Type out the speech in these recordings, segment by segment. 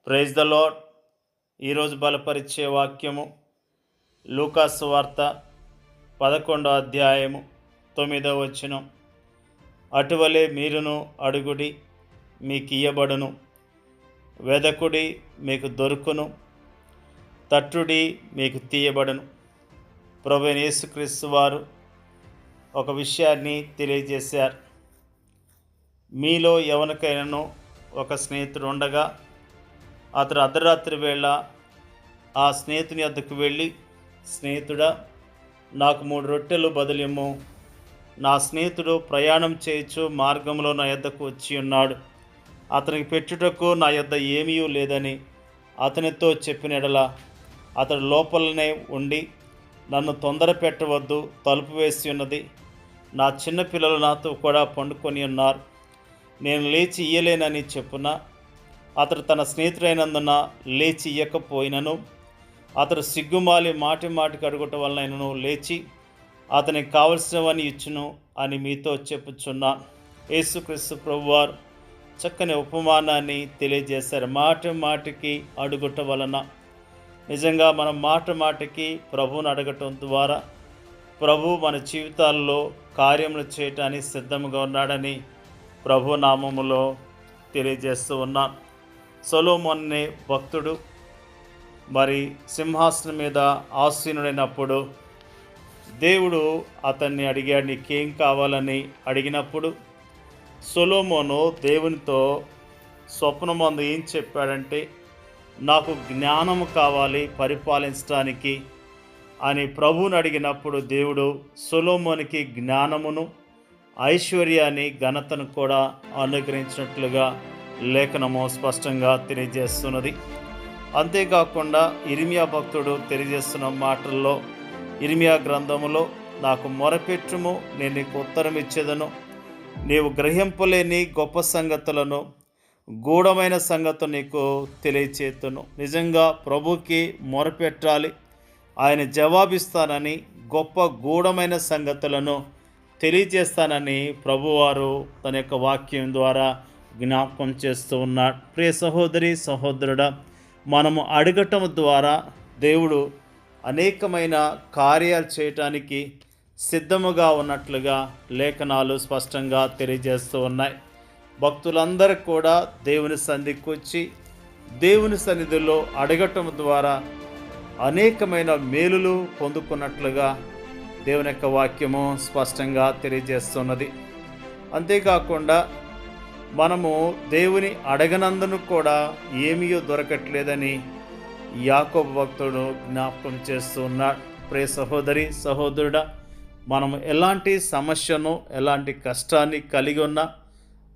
Praise the lord. ఈరోజు బలపరిచే వాక్యము లూకా సువార్త 11వ అధ్యాయము 9వ వచనం. అటువలే మీరును అడుగుడి, మీకు ఇయ్యబడును, వెదకుడి, మీకు దొరుకును, తట్టుడి, మీకు తీయబడును. ప్రభువైన యేసుక్రీస్తు వారు ఒక విషయాన్ని తెలియజేశారు. మీలో ఎవరికైనాను ఒక స్నేహితుడు ఉండగా అతడు అర్ధరాత్రి వేళ ఆ స్నేహితుని వద్దకు వెళ్ళి, స్నేహితుడా, నాకు 3 రొట్టెలు బదులిమ్ము, నా స్నేహితుడు ప్రయాణం చేయొచ్చు మార్గంలో నా యొద్దకు వచ్చి ఉన్నాడు, అతనికి పెట్టుటకు నా యొద్ద ఏమీ లేదని అతనితో చెప్పిన యెడల అతడు లోపలనే ఉండి, నన్ను తొందర పెట్టవద్దు, తలుపు వేసి ఉన్నది, నా చిన్నపిల్లలు నాతో కూడా పండుకొని ఉన్నారు, నేను లేచి ఇయ్యలేనని చెప్పున అతడు తన స్నేహితుడైనందున లేచి ఇయ్యకపోయినను, అతడు సిగ్గుమాలి మాటి మాటికి అడుగుట వలనైనను లేచి అతనికి కావలసినవని ఇచ్చును అని మీతో చెప్పుచున్నాను. యేసుక్రీస్తు ప్రభువారు చక్కని ఉపమానాన్ని తెలియజేశారు. మాటి మాటికి అడుగుట వలన నిజంగా మనం మాట మాటికి ప్రభువును అడగటం ద్వారా ప్రభు మన జీవితాల్లో కార్యములు చేయటానికి సిద్ధంగా ఉన్నాడని ప్రభు నామములో తెలియజేస్తూ ఉన్నాను. సొలొమోను అనే భక్తుడు మరి సింహాసనం మీద ఆసీనుడైనప్పుడు దేవుడు అతన్ని అడిగాడు, నీకేం కావాలని అడిగినప్పుడు సొలొమోను దేవునితో స్వప్నమందు ఏం చెప్పాడంటే, నాకు జ్ఞానము కావాలి పరిపాలించడానికి అని ప్రభువుని అడిగినప్పుడు దేవుడు సొలొమోనుకి జ్ఞానమును, ఐశ్వర్యాన్ని, ఘనతను కూడా అనుగ్రహించినట్లుగా లేఖనము స్పష్టంగా తెలియజేస్తున్నది. అంతేకాకుండా ఇర్మియా భక్తుడు తెలియజేస్తున్న మాటల్లో, ఇర్మియా గ్రంథములో, నాకు మొరపెట్టుము, నేను నీకు ఉత్తరం ఇచ్చేదను, నీవు గ్రహింపలేని గొప్ప సంగతులను, గూఢమైన సంగతులు నీకు తెలియచేతును. నిజంగా ప్రభుకి మొరపెట్టాలి, ఆయన జవాబిస్తానని, గొప్ప గూఢమైన సంగతులను తెలియజేస్తానని ప్రభువారు తన యొక్క వాక్యం ద్వారా జ్ఞాపకం చేస్తూ ఉన్నాడు. ప్రియ సహోదరి సహోదరుడా, మనము అడగటం ద్వారా దేవుడు అనేకమైన కార్యాలు చేయటానికి సిద్ధముగా ఉన్నట్లుగా లేఖనాలు స్పష్టంగా తెలియజేస్తూ ఉన్నాయి. భక్తులందరూ కూడా దేవుని సన్నిధికి వచ్చి దేవుని సన్నిధిలో అడగటం ద్వారా అనేకమైన మేలులు పొందుకున్నట్లుగా దేవుని యొక్క వాక్యము స్పష్టంగా తెలియజేస్తున్నది. అంతేకాకుండా మనము దేవుని అడగనందును కూడా ఏమీ దొరకట్లేదని యాకోబు భక్తుడు జ్ఞాపకం చేస్తూ ఉన్నాడు. ప్రియ సహోదరి సహోదరుడా, మనము ఎలాంటి సమస్యను, ఎలాంటి కష్టాన్ని కలిగి ఉన్నా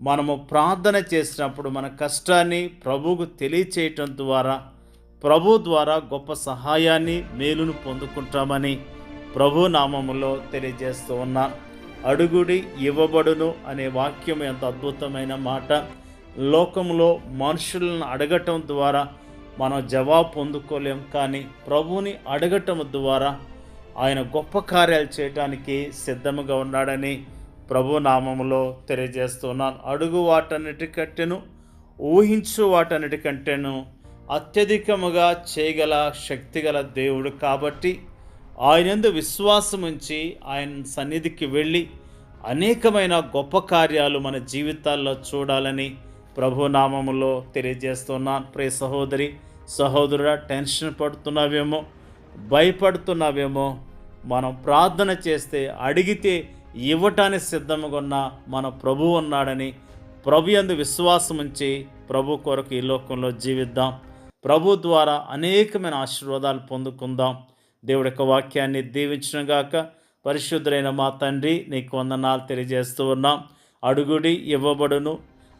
మనము ప్రార్థన చేసినప్పుడు మన కష్టాన్ని ప్రభువుకు తెలియచేయటం ద్వారా ప్రభు ద్వారా గొప్ప సహాయాన్ని, మేలును పొందుకుంటామని ప్రభు నామములో తెలియజేస్తూ ఉన్నాను. అడుగుడి ఇవ్వబడును అనే వాక్యం ఎంత అద్భుతమైన మాట. లోకంలో మనుషులను అడగటం ద్వారా మనం జవాబు పొందుకోలేం, కానీ ప్రభువుని అడగటం ద్వారా ఆయన గొప్ప కార్యాలు చేయడానికి సిద్ధముగా ఉన్నాడని ప్రభు నామములో తెలియజేస్తున్నాను. అడుగు వాటన్నిటికంటేను, ఊహించు వాటన్నిటికంటేను అత్యధికముగా చేయగల శక్తిగల దేవుడు కాబట్టి ఆయనందు విశ్వాసం ఉంచి ఆయన సన్నిధికి వెళ్ళి అనేకమైన గొప్ప కార్యాలు మన జీవితాల్లో చూడాలని ప్రభు నామములో తెలియజేస్తున్నాను. ప్రియ సహోదరి సహోదరుడా, టెన్షన్ పడుతున్నావేమో, భయపడుతున్నావేమో, మనం ప్రార్థన చేస్తే అడిగితే ఇవ్వటానికి సిద్ధంగా ఉన్న మన ప్రభు ఉన్నాడని ప్రభు యందు విశ్వాసం ఉంచి ప్రభు కొరకు ఈ లోకంలో జీవిద్దాం. ప్రభు ద్వారా అనేకమైన ఆశీర్వాదాలు పొందుకుందాం. దేవుడి యొక్క వాక్యాన్ని దీవించునుగాక. పరిశుద్ధులైన మా తండ్రి, నీకు వందనాలు తెలియజేస్తూ ఉన్నాం. అడుగుడి ఇవ్వబడును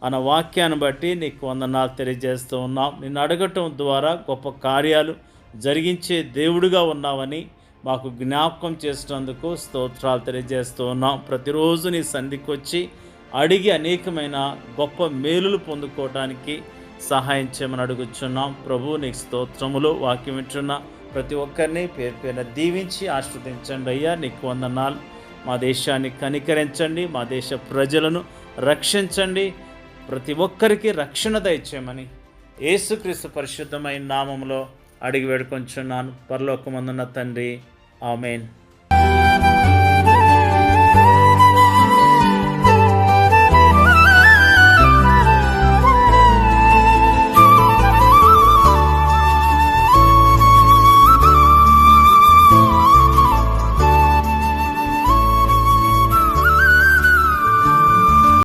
అన్న వాక్యాన్ని బట్టి నీకు వందనాలు తెలియజేస్తూ ఉన్నాం. నిన్ను అడగటం ద్వారా గొప్ప కార్యాలు జరిగించే దేవుడుగా ఉన్నావని మాకు జ్ఞాపకం చేసినందుకు స్తోత్రాలు తెలియజేస్తూ ఉన్నాం. ప్రతిరోజు నీ సన్నిధికి వచ్చి అడిగి అనేకమైన గొప్ప మేలులు పొందుకోవటానికి సహాయం చేయమని అడుగుచున్నాం. ప్రభు నీకు స్తోత్రములు. వాక్యం వింటున్న ప్రతి ఒక్కరిని పేరు పేరున దీవించి ఆశీర్వదించండి అయ్యా. నీకు వందనాలు. మా దేశాన్ని కనికరించండి, మా దేశ ప్రజలను రక్షించండి, ప్రతి ఒక్కరికి రక్షణ దయచేయమని యేసుక్రీస్తు పరిశుద్ధమైన నామములో అడిగి వేడుకొంచున్నాను. పరలోకమందున్న తండ్రి, ఆమేన్.